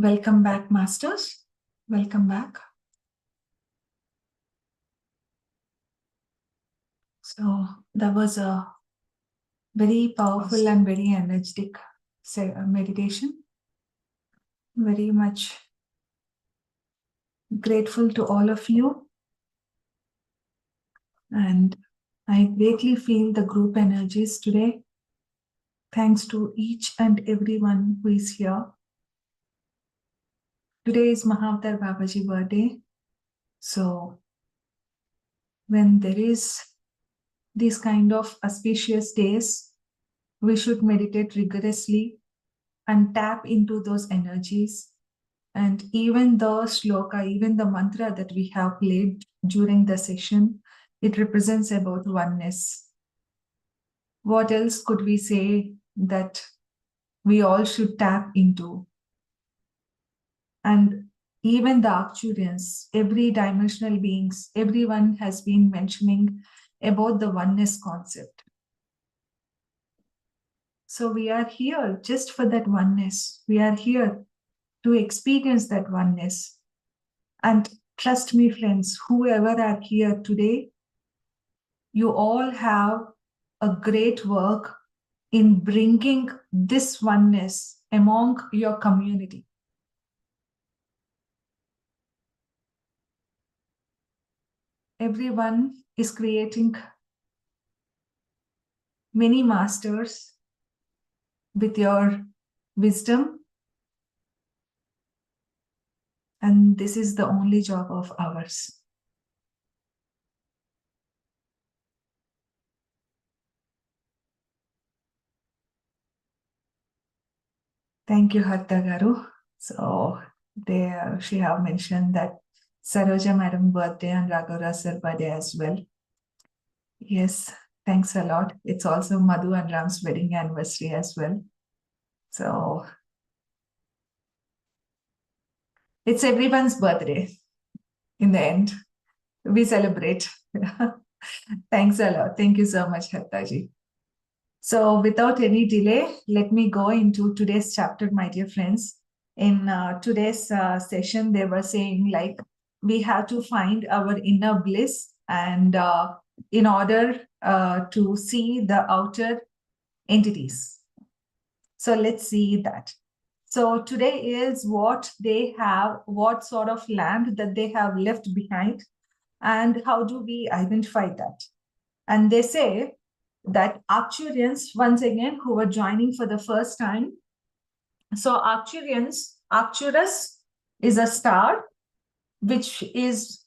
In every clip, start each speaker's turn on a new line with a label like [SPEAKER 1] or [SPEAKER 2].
[SPEAKER 1] Welcome back, Masters. Welcome back. So that was a very powerful and very energetic meditation. Very much grateful to all of you. And I greatly feel the group energies today. Thanks to each and everyone who is here. Today is Mahavtar Babaji birthday. So when there is these kind of auspicious days, we should meditate rigorously and tap into those energies. And even the shloka, even the mantra that we have played during the session, it represents about oneness. What else could we say that we all should tap into? And even the Arcturians, every dimensional beings, everyone has been mentioning about the oneness concept. So we are here just for that oneness. We are here to experience that oneness. And trust me, friends, whoever are here today, you all have a great work in bringing this oneness among your community. Everyone is creating many masters with your wisdom. And this is the only job of ours. Thank you, Harta Garu. So there she have mentioned that Saroja Madam birthday and Raghavra sir birthday as well. Yes, thanks a lot. It's also Madhu and Ram's wedding anniversary as well. So it's everyone's birthday in the end. We celebrate. Thanks a lot. Thank you so much, Hattaji. So without any delay, let me go into today's chapter, my dear friends. In today's session, they were saying like, we have to find our inner bliss and in order to see the outer entities. So let's see that. So today is what they have, what sort of land that they have left behind, and how do we identify that? And they say that Arcturians, once again, who were joining for the first time. So Arcturians, Arcturus is a star which is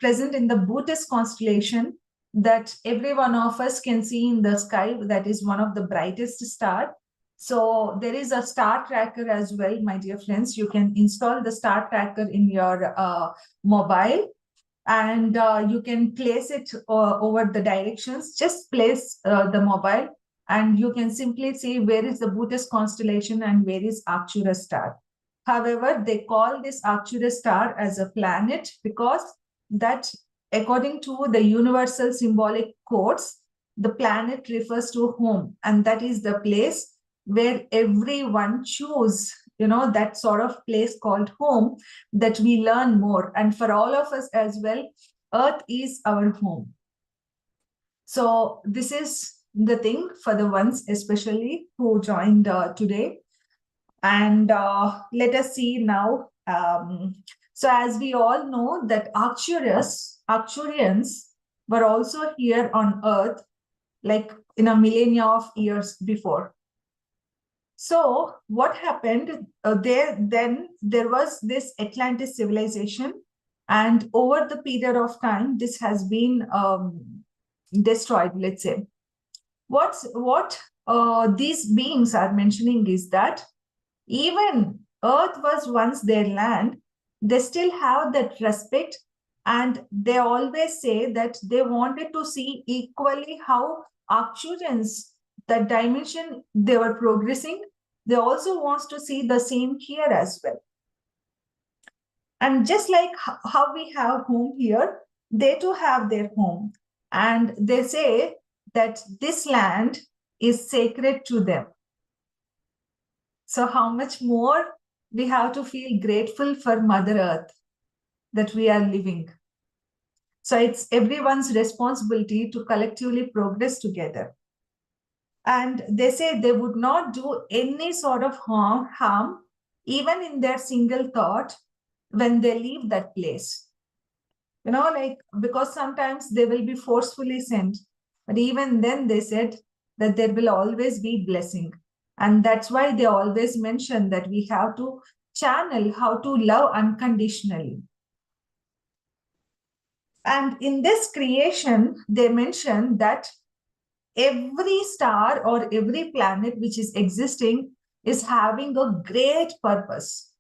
[SPEAKER 1] present in the Buddhist constellation that every one of us can see in the sky. That is one of the brightest stars. So there is a star tracker as well, my dear friends. You can install the star tracker in your mobile, and you can place it over the directions. Just place the mobile and you can simply see where is the Buddhist constellation and where is Arcturus star. However, they call this Arcturus star as a planet because that, according to the universal symbolic codes, the planet refers to home, and that is the place where everyone choose, that sort of place called home that we learn more. And for all of us as well, Earth is our home. So this is the thing for the ones especially who joined today. And let us see now. So as we all know that Arcturians were also here on Earth, like in a millennia of years before. So what happened then there was this Atlantis civilization, and over the period of time, this has been destroyed, let's say. What these beings are mentioning is that even Earth was once their land, they still have that respect, and they always say that they wanted to see equally how Arcturians, the dimension they were progressing, they also want to see the same here as well. And just like how we have home here, they too have their home. And they say that this land is sacred to them. So how much more we have to feel grateful for Mother Earth that we are living. So it's everyone's responsibility to collectively progress together. And they say they would not do any sort of harm, even in their single thought, when they leave that place. Like, because sometimes they will be forcefully sent. But even then, they said that there will always be blessing. And that's why they always mention that we have to channel how to love unconditionally. And in this creation, they mention that every star or every planet which is existing is having a great purpose.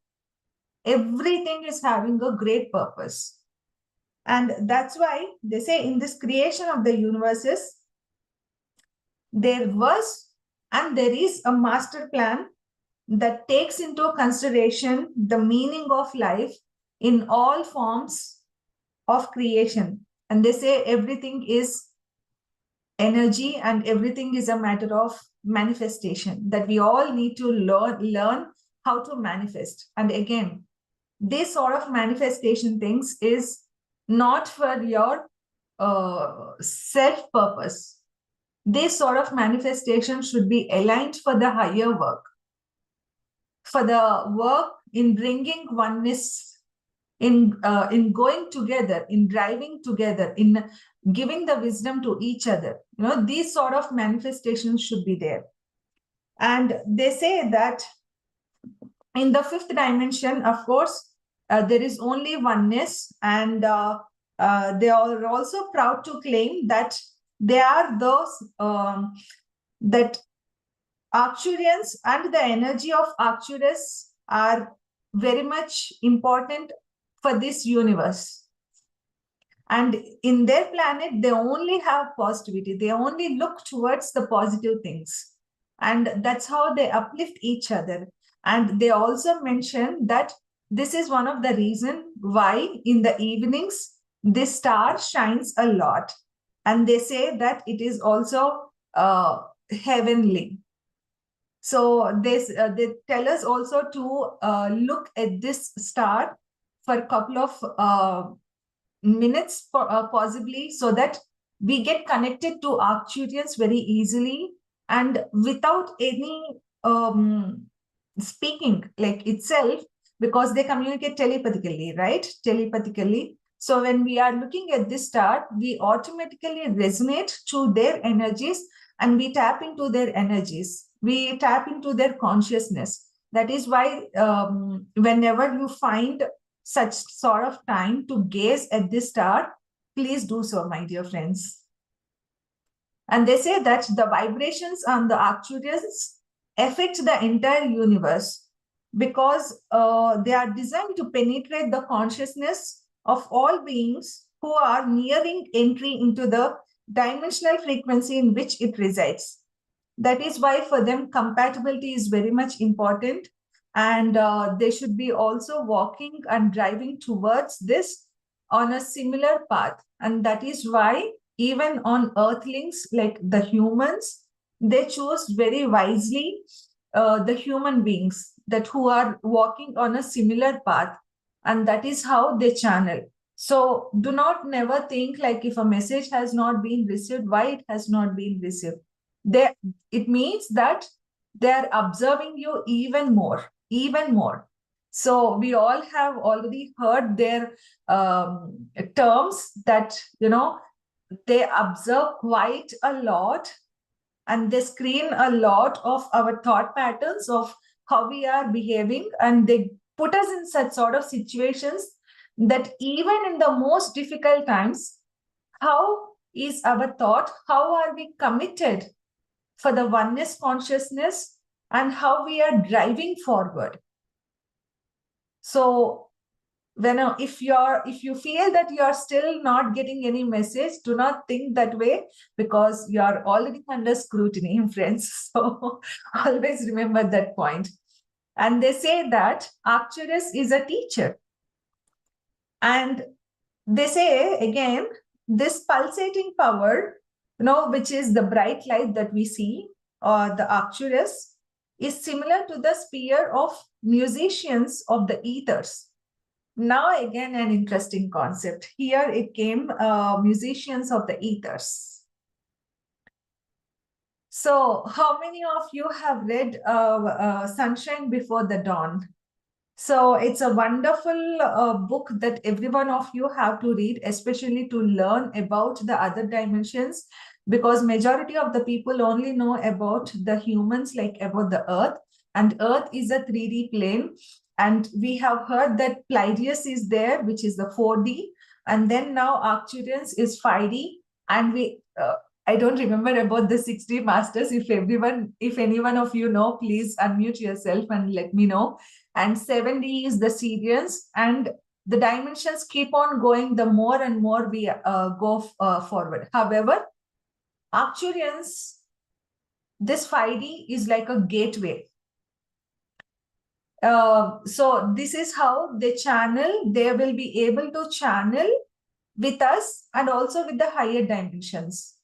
[SPEAKER 1] Everything is having a great purpose. And that's why they say in this creation of the universes, there was and there is a master plan that takes into consideration the meaning of life in all forms of creation. And they say everything is energy and everything is a matter of manifestation, that we all need to learn how to manifest. And again, this sort of manifestation things is not for your self purpose. This sort of manifestation should be aligned for the higher work, for the work in bringing oneness, in going together, in driving together, in giving the wisdom to each other. These sort of manifestations should be there. And they say that in the fifth dimension, of course, there is only oneness, and they are also proud to claim that they are those that Arcturians and the energy of Arcturus are very much important for this universe. And in their planet, they only have positivity. They only look towards the positive things. And that's how they uplift each other. And they also mention that this is one of the reasons why in the evenings, this star shines a lot. And they say that it is also heavenly. So they tell us also to look at this star for a couple of minutes, possibly, so that we get connected to Arcturians very easily and without any speaking like itself, because they communicate telepathically, right? Telepathically. So when we are looking at this star, we automatically resonate to their energies and we tap into their energies. We tap into their consciousness. That is why whenever you find such sort of time to gaze at this star, please do so, my dear friends. And they say that the vibrations on the Arcturians affect the entire universe because they are designed to penetrate the consciousness of all beings who are nearing entry into the dimensional frequency in which it resides. That is why for them, compatibility is very much important. And they should be also walking and driving towards this on a similar path. And that is why even on earthlings like the humans, they choose very wisely the human beings that who are walking on a similar path. And that is how they channel. So do not never think like if a message has not been received, why it has not been received. It means that they're observing you even more, even more. So we all have already heard their terms that, they observe quite a lot and they screen a lot of our thought patterns of how we are behaving, and they put us in such sort of situations that even in the most difficult times, how is our thought, how are we committed for the oneness consciousness, and how we are driving forward. So if you feel that you are still not getting any message, do not think that way, because you are already under scrutiny, friends. So always remember that point. And they say that Arcturus is a teacher. And they say again, this pulsating power, which is the bright light that we see, or the Arcturus, is similar to the sphere of musicians of the ethers. Now, again, an interesting concept. Here it came, musicians of the ethers. So, how many of you have read Sunshine Before the Dawn? So, it's a wonderful book that every one of you have to read, especially to learn about the other dimensions, because majority of the people only know about the humans, like about the earth, and earth is a 3D plane. And we have heard that Pleiades is there, which is the 4D, and then now Arcturians is 5D, and I don't remember about the 6D masters. If any one of you know, please unmute yourself and let me know. And 7D is the Syrians, and the dimensions keep on going the more and more we go forward. However, Arcturians, this 5D is like a gateway. So this is how they will be able to channel with us and also with the higher dimensions.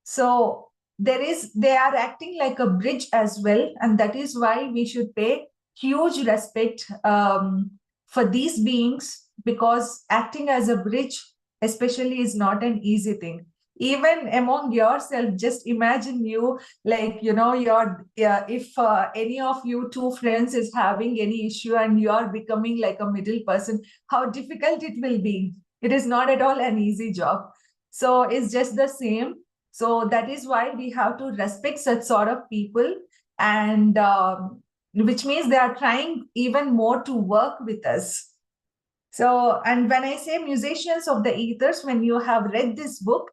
[SPEAKER 1] So they are acting like a bridge as well, and that is why we should pay huge respect for these beings, because acting as a bridge especially is not an easy thing. Even among yourself, just imagine you, like, if any of you two friends is having any issue and you are becoming like a middle person, how difficult it will be. It is not at all an easy job. So it's just the same. So that is why we have to respect such sort of people, and which means they are trying even more to work with us. So, and when I say musicians of the ethers, when you have read this book,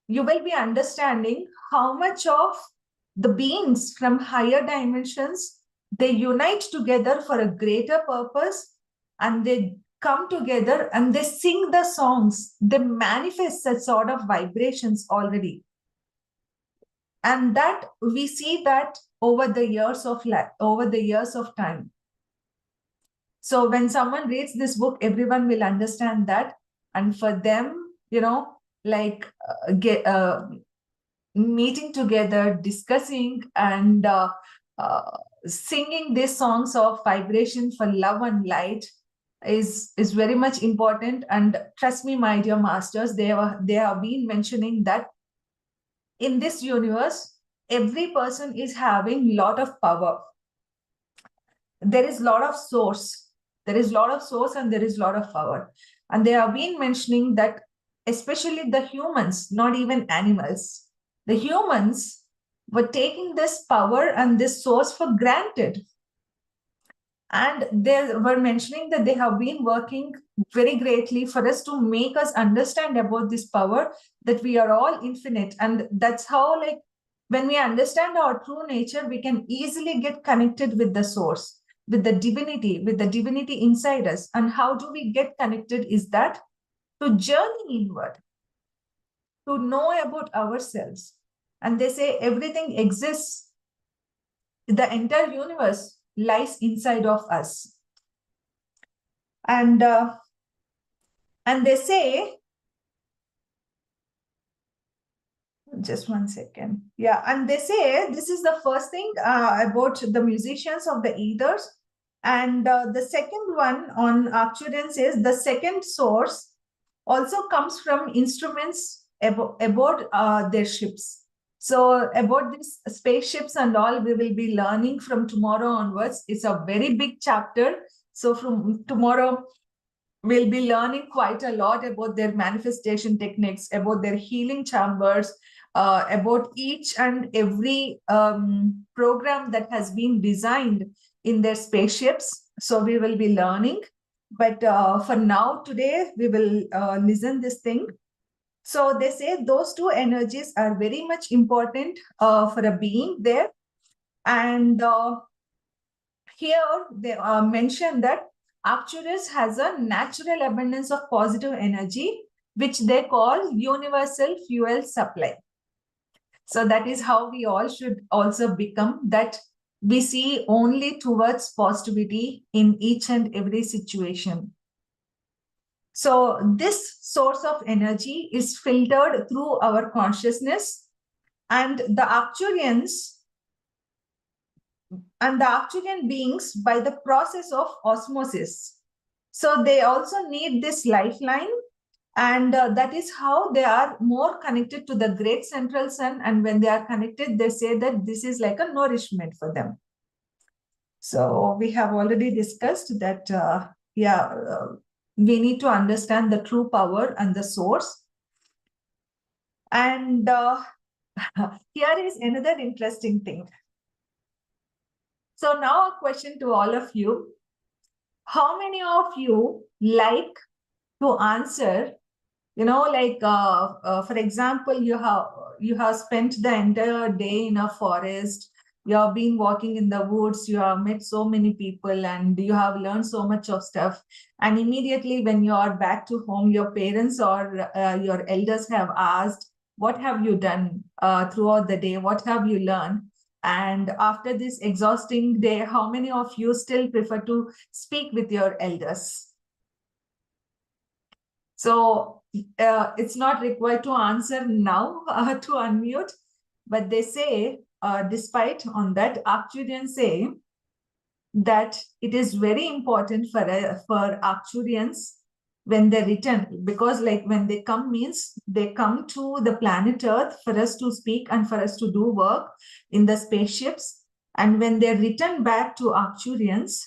[SPEAKER 1] you will be understanding how much of the beings from higher dimensions, they unite together for a greater purpose, and they come together and they sing the songs. They manifest such sort of vibrations already. And that we see that over the years of time. So when someone reads this book, everyone will understand that. And for them, meeting together, discussing, and singing these songs of vibration for love and light is very much important. And trust me, my dear masters, they have been mentioning that in this universe, every person is having a lot of power. There is a lot of source. There is a lot of source and there is a lot of power. And they have been mentioning that especially the humans, not even animals, the humans were taking this power and this source for granted. And they were mentioning that they have been working very greatly for us to make us understand about this power, that we are all infinite. And that's how, like, when we understand our true nature, we can easily get connected with the source, with the divinity inside us. And how do we get connected is that to journey inward, to know about ourselves. And they say everything exists, the entire universe lies inside of us. And they say, just one second. Yeah, and they say this is the first thing about the musicians of the ethers. And the second one on Arcturians is the second source also comes from instruments aboard their ships. So about these spaceships and all, we will be learning from tomorrow onwards. It's a very big chapter. So from tomorrow, we'll be learning quite a lot about their manifestation techniques, about their healing chambers, about each and every program that has been designed in their spaceships. So we will be learning. But for now, today, we will listen this thing. So they say those two energies are very much important for a being there. And here they mention that Arcturus has a natural abundance of positive energy, which they call universal fuel supply. So that is how we all should also become, that we see only towards positivity in each and every situation. So this source of energy is filtered through our consciousness, and the Arcturians and the Arcturian beings by the process of osmosis. So they also need this lifeline, and that is how they are more connected to the great central sun. And when they are connected, they say that this is like a nourishment for them. So we have already discussed that, we need to understand the true power and the source. And here is another interesting thing. So now a question to all of you. How many of you like to answer, for example, you have spent the entire day in a forest, you have been walking in the woods, you have met so many people, and you have learned so much of stuff, and immediately when you are back to home, your parents or your elders have asked, what have you done throughout the day, what have you learned? And after this exhausting day, how many of you still prefer to speak with your elders? So it's not required to answer now to unmute, but they say, despite on that, Arcturians say that it is very important for Arcturians when they return, because like when they come means they come to the planet Earth for us to speak and for us to do work in the spaceships. And when they return back to Arcturians,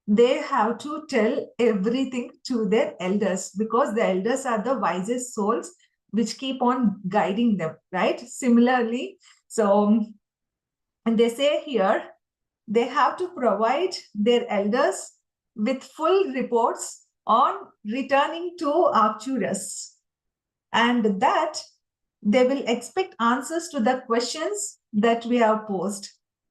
[SPEAKER 1] they have to tell everything to their elders, because the elders are the wisest souls which keep on guiding them, right? Similarly, so, and they say here, they have to provide their elders with full reports on returning to Arcturus, and that they will expect answers to the questions that we have posed.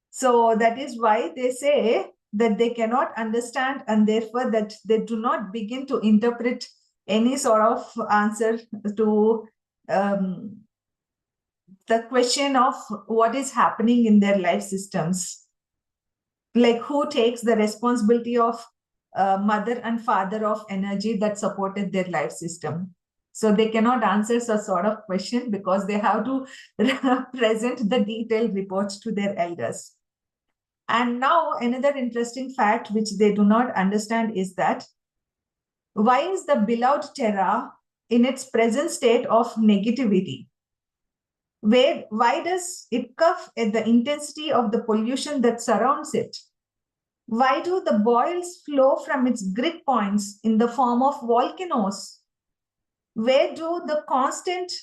[SPEAKER 1] So that is why they say that they cannot understand, and therefore that they do not begin to interpret any sort of answer to the question of what is happening in their life systems. Like who takes the responsibility of mother and father of energy that supported their life system. So they cannot answer such sort of question because they have to present the detailed reports to their elders. And now another interesting fact which they do not understand is that why is the beloved Terra in its present state of negativity? Why does it cough at the intensity of the pollution that surrounds it? Why do the boils flow from its grid points in the form of volcanoes? Where do the constant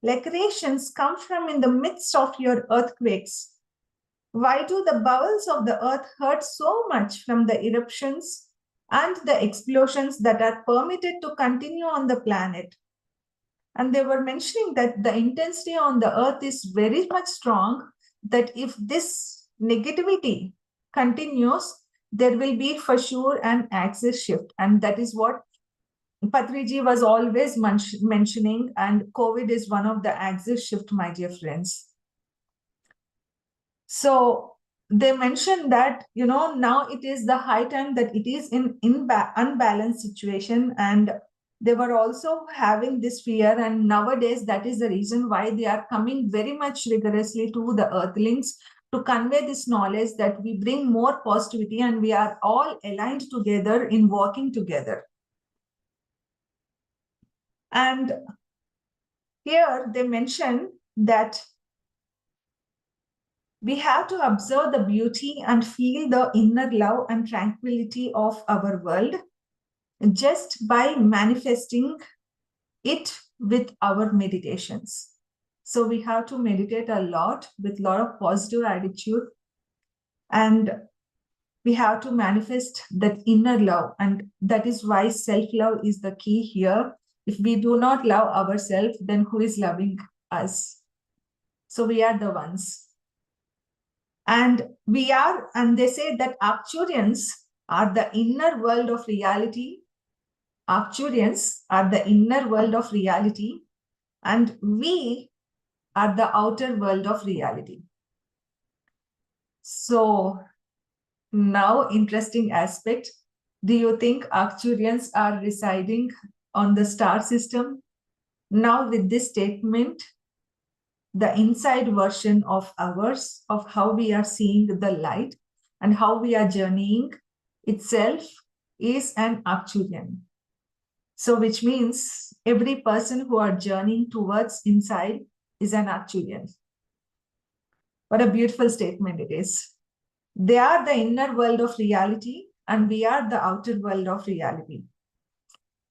[SPEAKER 1] lacerations come from in the midst of your earthquakes? Why do the bowels of the earth hurt so much from the eruptions and the explosions that are permitted to continue on the planet? And they were mentioning that the intensity on the earth is very much strong, that if this negativity continues, there will be for sure an axis shift. And that is what Patriji was always mentioning, and COVID is one of the axis shift, my dear friends. So they mentioned that, now it is the high time that it is in unbalanced situation, and they were also having this fear, and nowadays that is the reason why they are coming very much rigorously to the earthlings to convey this knowledge that we bring more positivity and we are all aligned together in working together. And here they mention that we have to observe the beauty and feel the inner love and tranquility of our world just by manifesting it with our meditations. So we have to meditate a lot with a lot of positive attitude, and we have to manifest that inner love. And that is why self-love is the key here. If we do not love ourselves, then who is loving us? So we are the ones. And they say that Arcturians are the inner world of reality. Arcturians are the inner world of reality, and we are the outer world of reality. So now, interesting aspect. Do you think Arcturians are residing on the star system? Now, with this statement, the inside version of ours, of how we are seeing the light, and how we are journeying itself is an Arcturian. So which means every person who are journeying towards inside is an Arcturian. What a beautiful statement it is. They are the inner world of reality, and we are the outer world of reality.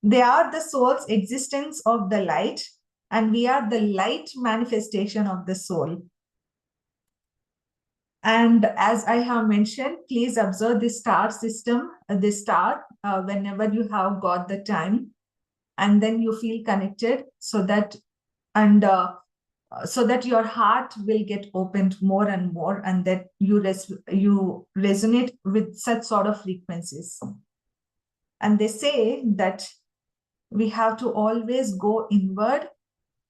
[SPEAKER 1] They are the soul's existence of the light, and we are the light manifestation of the soul. And as I have mentioned, please observe the star system, the star, whenever you have got the time, and then you feel connected so that your heart will get opened more and more, and that you resonate with such sort of frequencies. And they say that we have to always go inward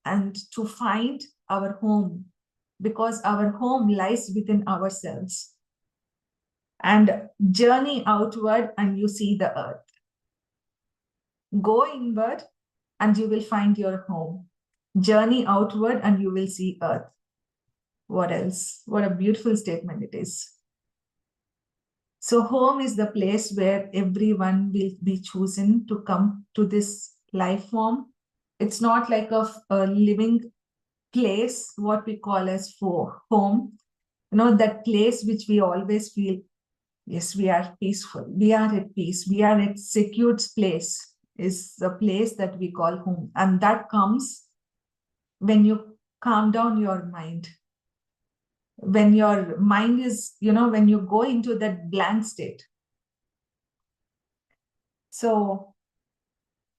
[SPEAKER 1] and to find our home, because our home lies within ourselves. And journey outward and you see the earth. Go inward and you will find your home. Journey outward and you will see earth. What else? What a beautiful statement it is. So home is the place where everyone will be chosen to come to this life form. It's not like a living place, what we call as for home. That place which we always feel, yes, we are peaceful. We are at peace. We are at secured place is the place that we call home. And that comes when you calm down your mind. When your mind is, when you go into that blank state. So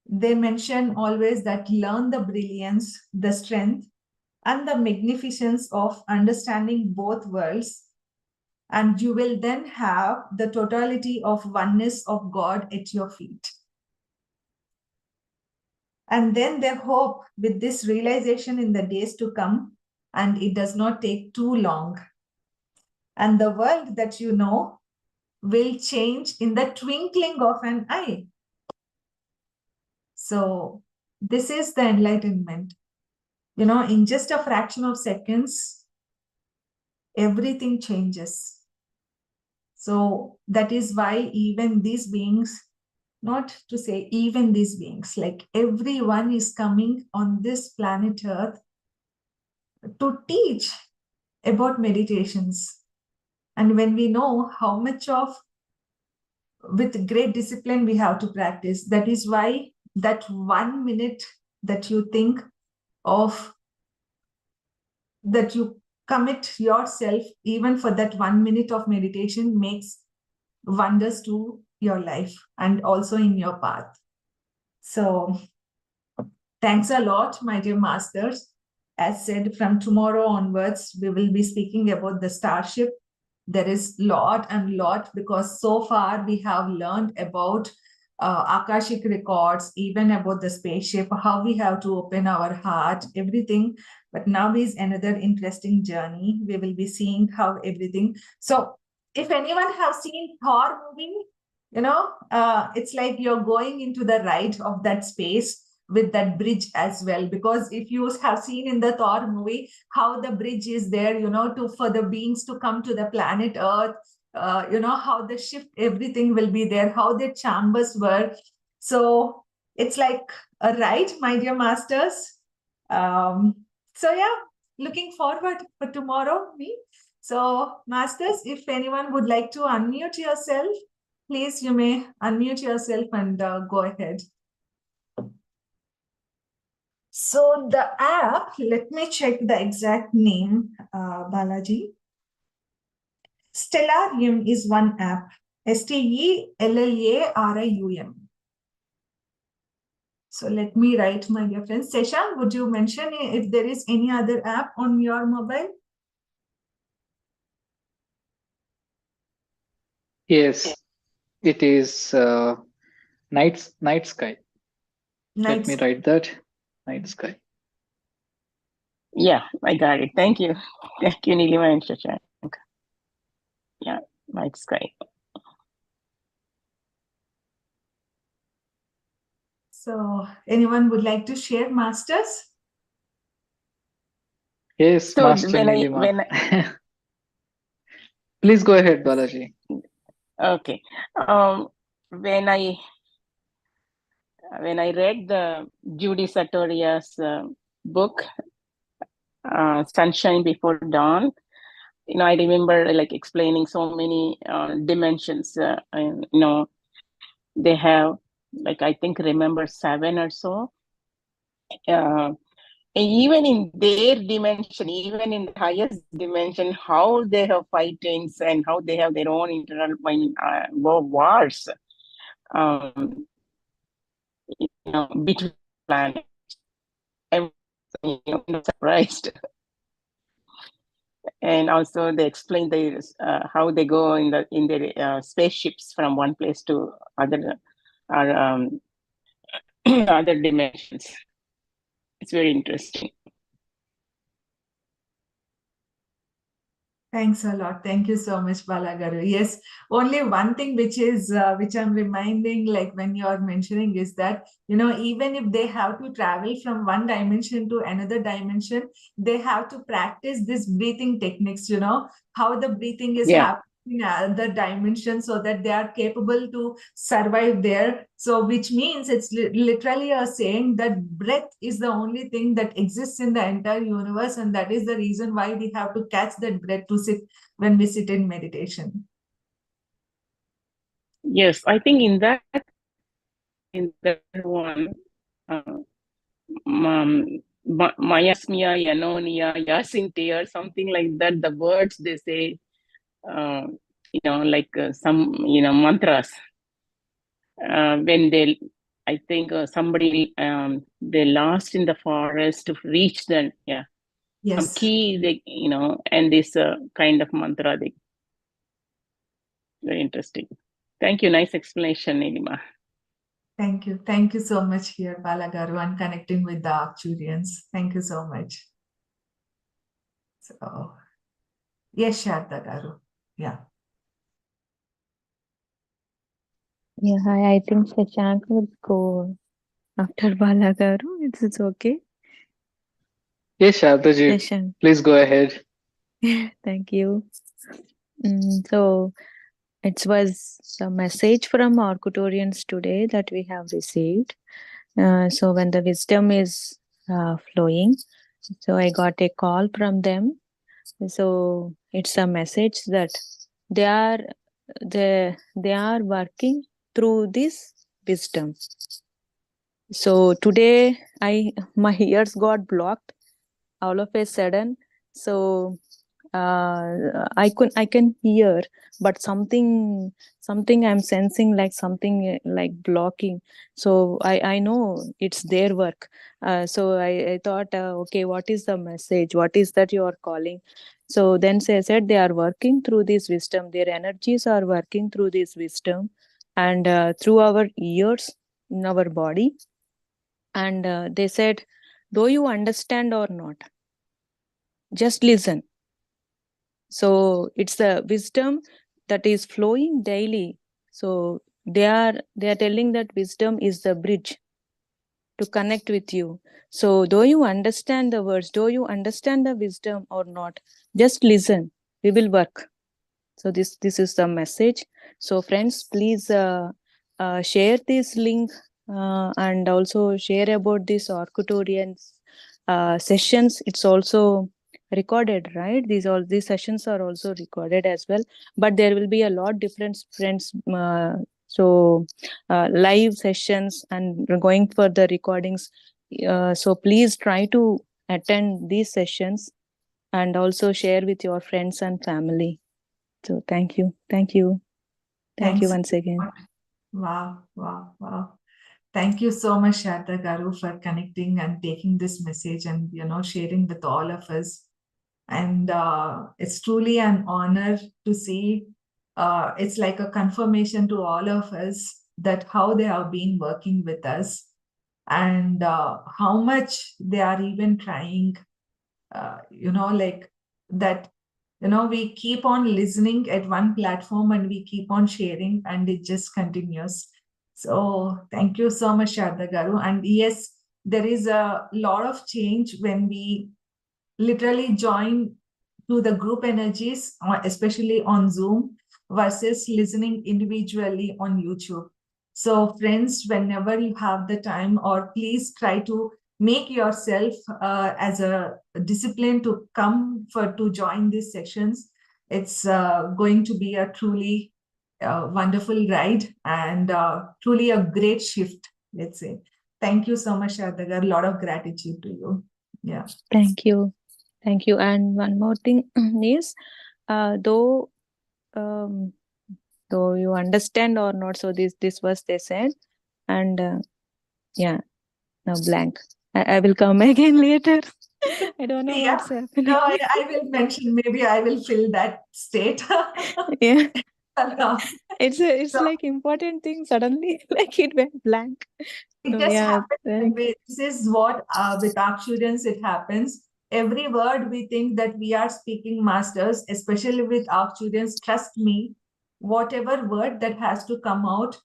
[SPEAKER 1] they mention always that learn the brilliance, the strength, and the magnificence of understanding both worlds, and you will then have the totality of oneness of God at your feet. And then they hope with this realization in the days to come, and it does not take too long. And the world that you know will change in the twinkling of an eye. So this is the enlightenment. In just a fraction of seconds, everything changes. So that is why even these beings, not to say even these beings, like everyone is coming on this planet Earth to teach about meditations. And when we know how much with great discipline we have to practice, that is why that 1 minute that you think of, that you commit yourself even for that 1 minute of meditation makes wonders to your life and also in your path. So thanks a lot, my dear masters. As said, from tomorrow onwards, we will be speaking about the starship. There is lot and lot, because so far we have learned about Akashic records, even about the spaceship, how we have to open our heart, everything. But now is another interesting journey. We will be seeing how everything. So if anyone has seen Thor movie, it's like you're going into the ride of that space with that bridge as well. Because if you have seen in the Thor movie how the bridge is there, for the beings to come to the planet Earth, how the shift, everything will be there, how the chambers were. So it's like a ride, my dear masters. So yeah, looking forward for tomorrow. So masters, if anyone would like to unmute yourself, please, you may unmute yourself and go ahead. So the app, let me check the exact name, Balaji. Stellarium is one app. Stellarium. So let me write, my dear friends. Seshan, would you mention if there is any other app on your mobile?
[SPEAKER 2] Yes, it is night sky. Let me write that. Night sky.
[SPEAKER 3] Yeah, I got it. Thank you. Thank you, Nilima and Shashank. Yeah, night sky.
[SPEAKER 1] So anyone would like to share, masters?
[SPEAKER 2] Yes,
[SPEAKER 3] So
[SPEAKER 2] Master Nilima. Please go ahead, Balaji.
[SPEAKER 3] Okay. When I read the Judy Sartorius book, Sunshine Before Dawn, I remember like explaining so many dimensions. And, they have like I think remember 7 or so. And even in their dimension, even in the highest dimension, how they have fightings and how they have their own internal wars. Between planets. I'm surprised. And also they explain how they go in their spaceships from one place to other other dimensions. It's very interesting.
[SPEAKER 1] Thanks a lot. Thank you so much, Balagaru. Yes, only one thing which I'm reminding, like when you're mentioning, is that, even if they have to travel from one dimension to another dimension, they have to practice this breathing techniques, how the breathing is happening in other dimension so that they are capable to survive there. So which means it's literally a saying that breath is the only thing that exists in the entire universe, and that is the reason why we have to catch that breath to sit when we sit in meditation.
[SPEAKER 3] Yes, I think in that one, Mayasmia, Yanonia, Yasinte, or something like that, the words they say, like some, mantras. When they, I think somebody, they lost in the forest to reach the, some key, they, and this kind of mantra, very interesting. Thank you. Nice explanation, Nilima.
[SPEAKER 1] Thank you. Thank you so much here, Balagaru, and connecting with the Arcturians. Thank you so much. So, yes, Sharda Garu. Yeah.
[SPEAKER 4] Yeah, hi. I think Shashank would go after Balagaru. It's okay.
[SPEAKER 2] Yes, Shardaji, please go ahead.
[SPEAKER 4] Thank you. So it was a message from Arcturians today that we have received. So when the wisdom is flowing, so I got a call from them. So it's a message that they are working through this wisdom. So today my ears got blocked all of a sudden. So I can hear, but something I'm sensing, like something like blocking. So I know it's their work. So I thought, okay, what is the message? What is that you are calling? So then I said they are working through this wisdom. Their energies are working through this wisdom, and through our ears in our body. And they said, do you understand or not? Just listen. So it's the wisdom that is flowing daily. So they are telling that wisdom is the bridge to connect with you. So do you understand the words? Do you understand the wisdom or not? Just listen. We will work. So this is the message. So friends, please share this link and also share about this Arcturians sessions. It's also recorded, right? These sessions are also recorded as well, but there will be a lot different friends. Live sessions and going for the recordings. So please try to attend these sessions and also share with your friends and family. So thank you. Thank you once again.
[SPEAKER 1] Wow. Thank you so much, Sharda Garu, for connecting and taking this message and, sharing with all of us. And it's truly an honor to see. It's like a confirmation to all of us that how they have been working with us and how much they are even trying, like that, we keep on listening at one platform and we keep on sharing and it just continues. So thank you so much, Sharda Garu. And yes, there is a lot of change when we literally join to the group energies, especially on Zoom, versus listening individually on YouTube. So friends, whenever you have the time, or please try to make yourself as a discipline to come to join these sessions. It's going to be a truly wonderful ride and truly a great shift, let's say. Thank you so much, Shadagar. A lot of gratitude to you. Yeah.
[SPEAKER 4] Thank you. Thank you. And one more thing is, though you understand or not, so this was they said, and yeah, now blank. I will come again later. I don't know what's happening.
[SPEAKER 1] No, I will mention, maybe I will fill that state.
[SPEAKER 4] Yeah.
[SPEAKER 1] No.
[SPEAKER 4] It's
[SPEAKER 1] So,
[SPEAKER 4] like important thing suddenly, like it went blank.
[SPEAKER 1] it
[SPEAKER 4] So,
[SPEAKER 1] just
[SPEAKER 4] yeah,
[SPEAKER 1] happens that way. This is what with Arcturians it happens. Every word we think that we are speaking masters, especially with Arcturians, trust me, whatever word that has to come out,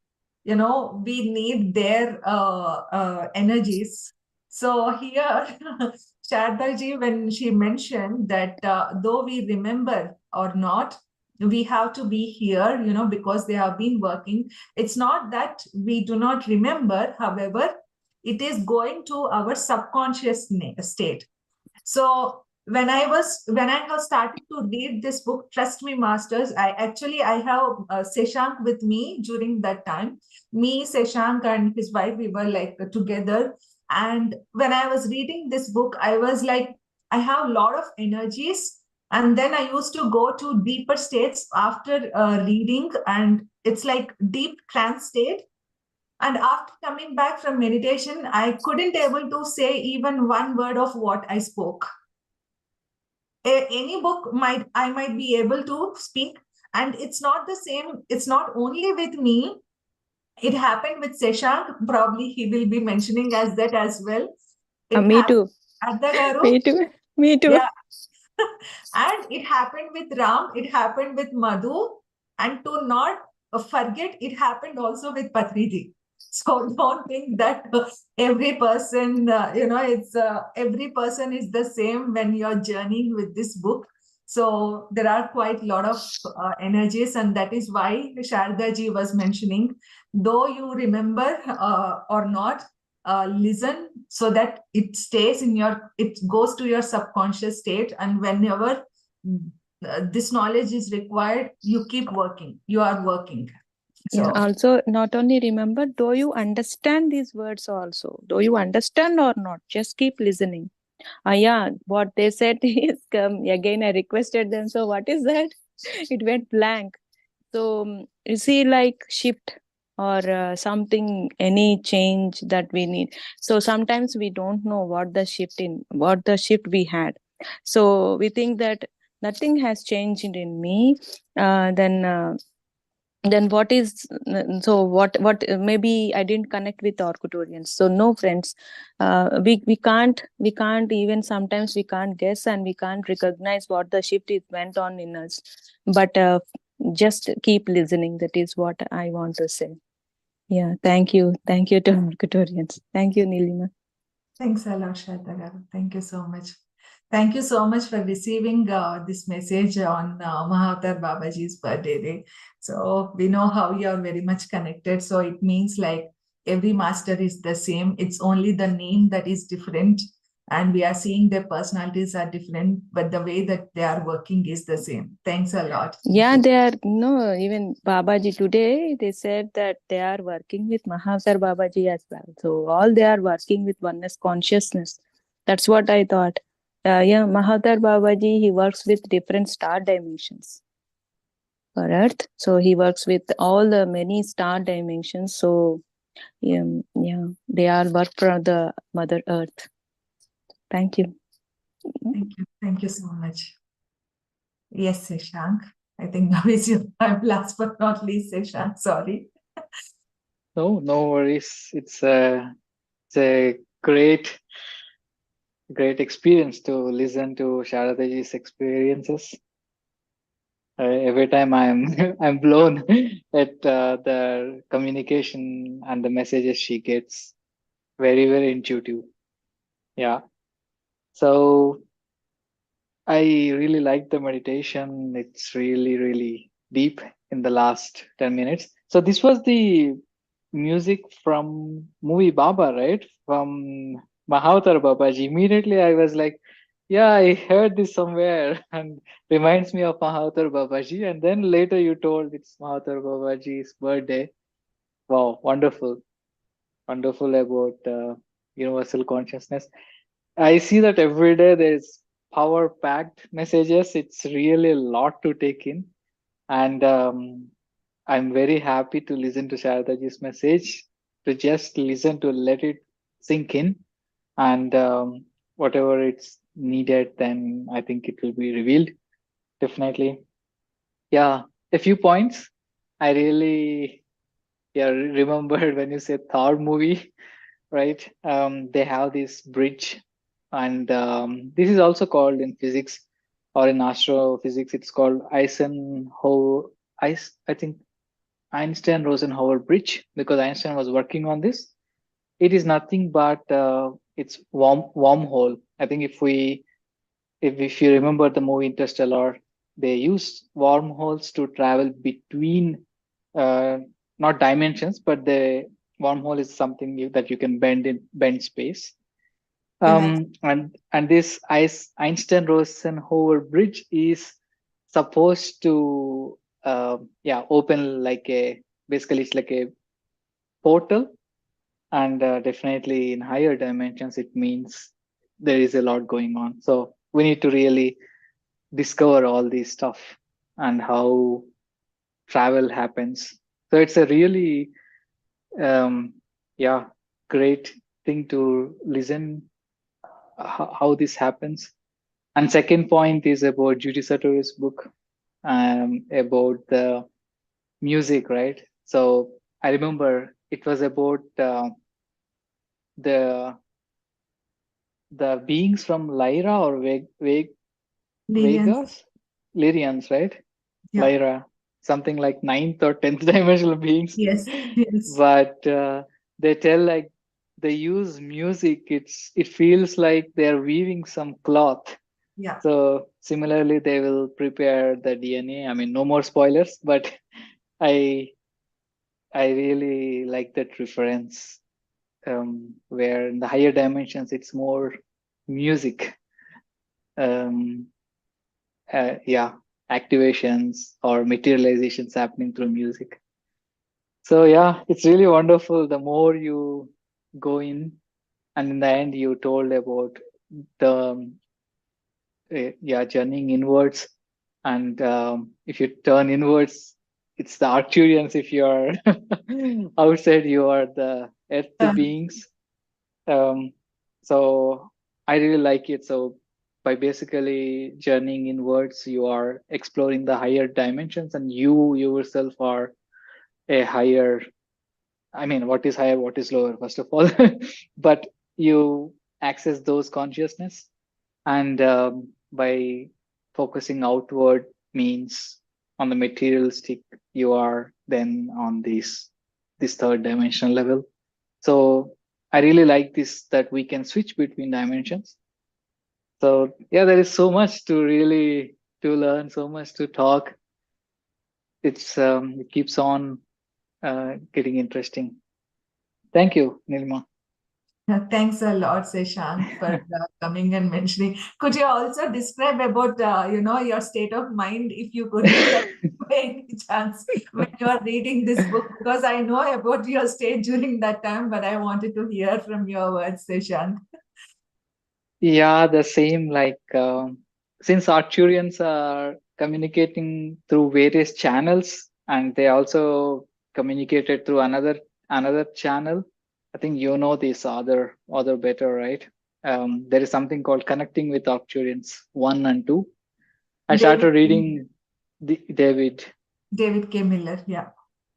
[SPEAKER 1] we need their energies. So here, Shardaji, when she mentioned that though we remember or not, we have to be here, because they have been working. It's not that we do not remember, however, it is going to our subconscious state. So when I have started to read this book, Trust Me Masters, I have Seshank with me during that time. Me, Seshank, and his wife, we were like together. And when I was reading this book, I was like, I have a lot of energies. And then I used to go to deeper states after reading, and it's like deep trance state. And after coming back from meditation, I couldn't able to say even one word of what I spoke. Any book I might be able to speak, and it's not the same. It's not only with me. It happened with Seshank. Probably he will be mentioning as that as well.
[SPEAKER 4] me too. Me too. Me too.
[SPEAKER 1] Yeah. And it happened with Ram. It happened with Madhu. And to not forget, it happened also with Patriji. So don't think that every person, it's every person is the same when you're journeying with this book. So there are quite a lot of energies, and that is why Sharda ji was mentioning, though you remember or not, listen so that it stays it goes to your subconscious state, and whenever this knowledge is required, you are working. So,
[SPEAKER 4] yeah, also not only remember, do you understand these words also? Do you understand or not? Just keep listening. Yeah, what they said is, again I requested them, so what is that? It went blank. So you see, like shift or something, any change that we need. So sometimes we don't know what the shift we had. So we think that nothing has changed in me. Then what is, so what maybe I didn't connect with Arcturians. So no, friends, we can't even, sometimes we can't guess and we can't recognize what the shift is went on in us, but just keep listening. That is what I want to say. Yeah, thank you to Arcturians. Thank you, Nilima.
[SPEAKER 1] Thanks a lot, Shraddha. Thank you so much. Thank you so much for receiving this message on Mahavatar Babaji's birthday day. So we know how you are very much connected. So it means like every master is the same. It's only the name that is different. And we are seeing their personalities are different, but the way that they are working is the same. Thanks a lot.
[SPEAKER 4] Yeah, they are, no, even Babaji today, they said that they are working with Mahavatar Babaji as well. So all they are working with oneness consciousness. That's what I thought. Yeah, Mahavatar Babaji, he works with different star dimensions for Earth. So he works with all the many star dimensions. So yeah, they are work for the Mother Earth. Thank you.
[SPEAKER 1] Thank you. Thank you so much. Yes, Seshank. I think now is your time, last but not least, Seshank. Sorry.
[SPEAKER 2] No worries. It's a great experience to listen to Sharadaji's experiences. Every time I'm blown at the communication and the messages she gets. Very, very intuitive. Yeah. So I really like the meditation. It's really, really deep in the last 10 minutes. So this was the music from movie Baba, right? From Mahavatar Babaji. Immediately I was like, yeah, I heard this somewhere and reminds me of Mahavatar Babaji. And then later you told it's Mahavatar Babaji's birthday. Wow, wonderful. Wonderful about universal consciousness. I see that every day there's power packed messages. It's really a lot to take in. And I'm very happy to listen to Sharadaji's message, to just listen to let it sink in. And whatever it's needed, then I think it will be revealed. Definitely. Yeah. A few points. I really remembered when you said Thor movie, right? They have this bridge, and this is also called in physics or in astrophysics. It's called I think Einstein-Rosenhower bridge, because Einstein was working on this. It is nothing but it's wormhole. I think if you remember the movie Interstellar, they used wormholes to travel between uh, not dimensions, but the wormhole is something that you can bend space.
[SPEAKER 1] Correct.
[SPEAKER 2] And this Einstein-Rosenhower bridge is supposed to open like a basically it's like a portal, and definitely in higher dimensions it means there is a lot going on. So we need to really discover all this stuff and how travel happens. So it's a really um, yeah great thing to listen how this happens. And second point is about Judy Satori's book, about the music, right? So I remember it was about the the beings from Lyra or
[SPEAKER 1] Lilians.
[SPEAKER 2] Vegas, Lyrians, right?
[SPEAKER 1] Yeah.
[SPEAKER 2] Lyra, something like ninth or 10th dimensional beings.
[SPEAKER 1] Yes. Yes.
[SPEAKER 2] But they tell like they use music. It feels like they're weaving some cloth.
[SPEAKER 1] Yeah.
[SPEAKER 2] So similarly, they will prepare the DNA. I mean, no more spoilers, but I I really like that reference, where in the higher dimensions it's more music. Um, Activations or materializations happening through music. So yeah, it's really wonderful. The more you go in, and in the end, you told about the journeying inwards, and if you turn inwards, it's the Arcturians. If you are outside, you are the earth
[SPEAKER 1] Um,
[SPEAKER 2] beings. Um, so I really like it. So by basically journeying inwards, you are exploring the higher dimensions, and you yourself are a higher. I mean, what is higher, what is lower, first of all, but you access those consciousness, and by focusing outward means on the materialistic, you are then on this third dimensional level. So I really like this, that we can switch between dimensions. So yeah, there is so much to really to learn, so much to talk. It keeps on getting interesting. Thank you, Nilma.
[SPEAKER 1] Thanks a lot, Seshank, for coming and mentioning. Could you also describe about your state of mind, if you could, by any chance, when you are reading this book? Because I know about your state during that time, but I wanted to hear from your words, Seshank.
[SPEAKER 2] Yeah, the same. Like since Arcturians are communicating through various channels, and they also communicated through another channel. I think you know this other better, right? There is something called connecting with Arcturians 1 and 2. I
[SPEAKER 1] David,
[SPEAKER 2] started reading David
[SPEAKER 1] David K. Miller, yeah.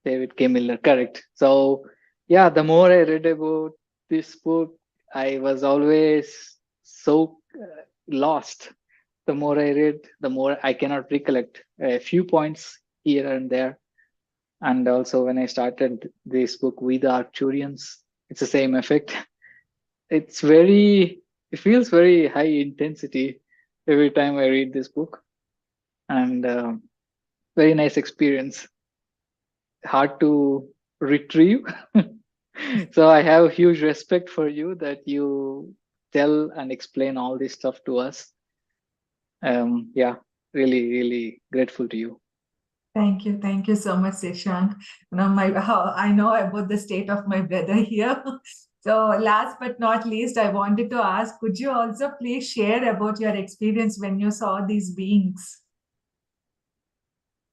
[SPEAKER 2] David K. Miller, correct. So, yeah, the more I read about this book, I was always so lost. The more I read, the more I cannot recollect a few points here and there. And also, when I started this book with the Arcturians, it's the same effect. It feels very high intensity. every time I read this book, and very nice experience. Hard to retrieve. So I have huge respect for you that you tell and explain all this stuff to us. Yeah, really, really grateful to you.
[SPEAKER 1] Thank you so much, Seshank. I know about the state of my brother here. So, last but not least, I wanted to ask, could you also please share about your experience when you saw these beings?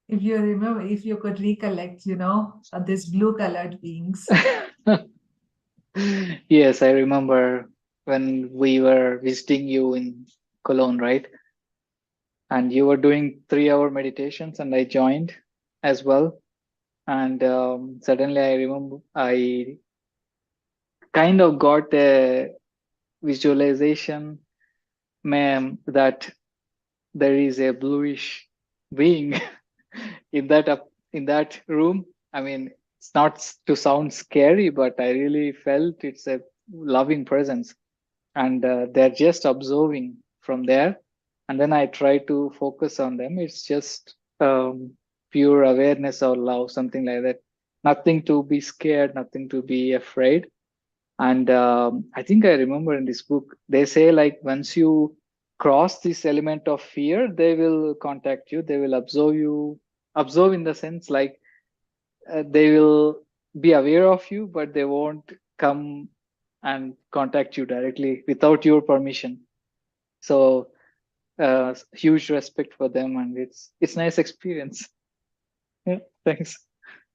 [SPEAKER 1] If you remember, if you could recollect, these blue-colored beings.
[SPEAKER 2] Yes, I remember when we were visiting you in Cologne, right? And you were doing 3-hour meditations, and I joined as well. And suddenly I remember I kind of got a visualization, ma'am, that there is a bluish being in that room. I mean, it's not to sound scary, but I really felt it's a loving presence, and they're just observing from there. And then I try to focus on them. It's just pure awareness or love, something like that. Nothing to be scared, nothing to be afraid. And I think I remember in this book, they say like once you cross this element of fear, they will contact you, they will observe you, observe in the sense like they will be aware of you, but they won't come and contact you directly without your permission. So huge respect for them, and it's nice experience. Yeah, thanks.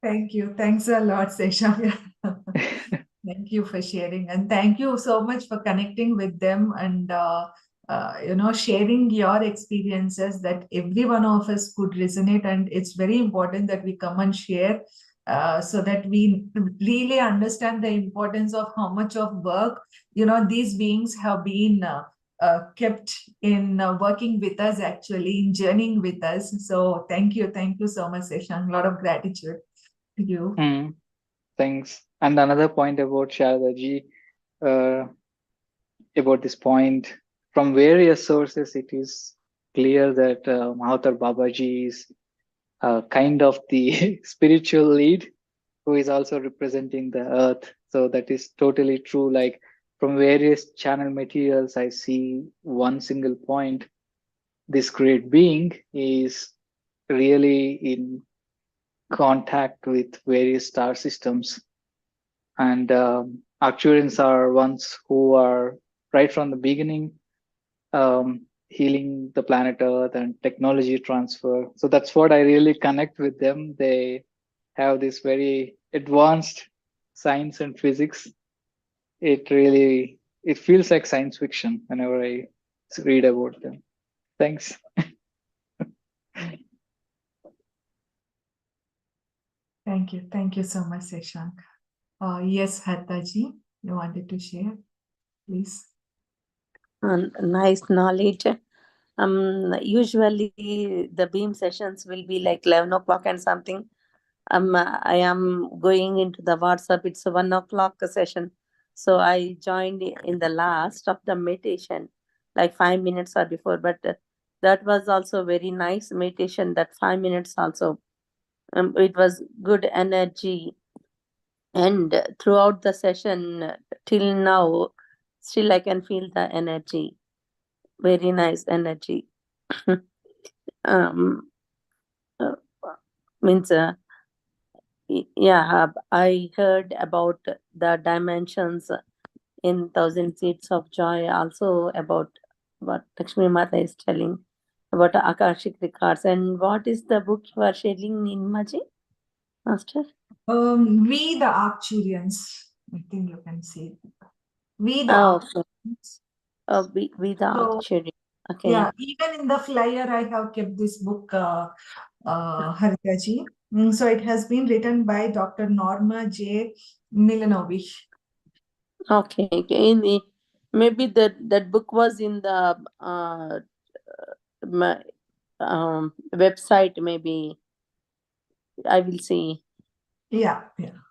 [SPEAKER 1] Thank you. Thanks a lot, Seshank. Thank you for sharing, and thank you so much for connecting with them and sharing your experiences that every one of us could resonate. And it's very important that we come and share so that we really understand the importance of how much of work these beings have been kept in working with us, actually in journeying with us. So thank you so much, Seshank. A lot of gratitude to you.
[SPEAKER 2] Thanks. And another point about Sharadaji, about this point, from various sources, it is clear that Mahathir Babaji is kind of the spiritual lead who is also representing the earth. So that is totally true. Like from various channel materials, I see one single point. This great being is really in contact with various star systems. And Arcturians are ones who are right from the beginning healing the planet Earth and technology transfer. So that's what I really connect with them. They have this very advanced science and physics. It feels like science fiction whenever I read about them. Thanks.
[SPEAKER 1] Thank you so much, Seshank. Yes, Hathaji, you wanted to share, please.
[SPEAKER 5] Nice knowledge. Usually the beam sessions will be like 11 o'clock and something. I am going into the WhatsApp. It's a 1 o'clock session. So I joined in the last of the meditation, like 5 minutes or before. But that was also very nice meditation. That 5 minutes also, it was good energy. And throughout the session till now, still I can feel the energy. Very nice energy. um, uh, means yeah, I heard about the dimensions in Thousand Seeds of Joy, also about what Lakshmi Mata is telling about the Akashic records. And what is the book you are sharing in Maji, Master?
[SPEAKER 1] We the Arcturians. I think you can see. We the Arcturians.
[SPEAKER 5] We the
[SPEAKER 1] So,
[SPEAKER 5] Arcturians. Okay.
[SPEAKER 1] Yeah, even in the flyer, I have kept this book, Haritaji. So it has been written by Dr. Norma J. Milanovic.
[SPEAKER 5] Okay. Maybe that book was in the website. Maybe I will see.
[SPEAKER 1] Yeah.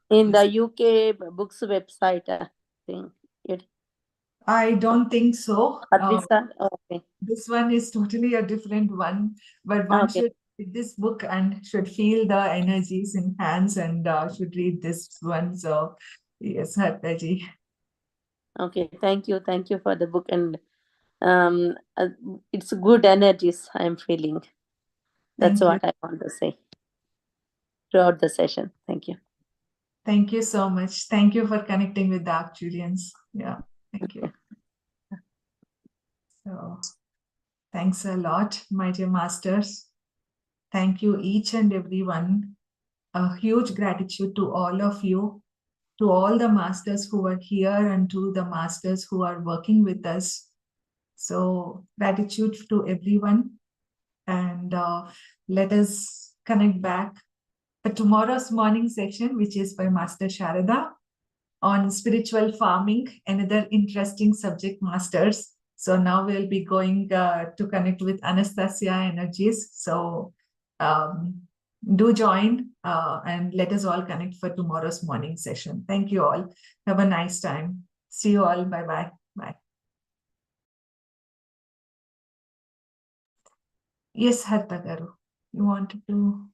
[SPEAKER 5] In the UK books website, I think.
[SPEAKER 1] I don't think so.
[SPEAKER 5] These are okay.
[SPEAKER 1] This one is totally a different one, but one
[SPEAKER 5] Okay.
[SPEAKER 1] should read this book and should feel the energies in hands and should read this one. So, yes, Hartaji.
[SPEAKER 5] Okay. Thank you. Thank you for the book, and it's good energies I'm feeling. That's
[SPEAKER 1] Thank you.
[SPEAKER 5] what I want to say throughout the session. Thank you.
[SPEAKER 1] Thank you so much. Thank you for connecting with the Arcturians. Yeah, thank you. So, thanks a lot, my dear masters. Thank you, each and every one. A huge gratitude to all of you, to all the masters who are here, and to the masters who are working with us. So, gratitude to everyone. And let us connect back at tomorrow's morning section, which is by Master Sharada, on spiritual farming, another interesting subject, masters. So now we'll be going to connect with Anastasia energies. So do join and let us all connect for tomorrow's morning session. Thank you all. Have a nice time. See you all. Bye-bye. Bye. Yes, Harta Garu. You wanted to...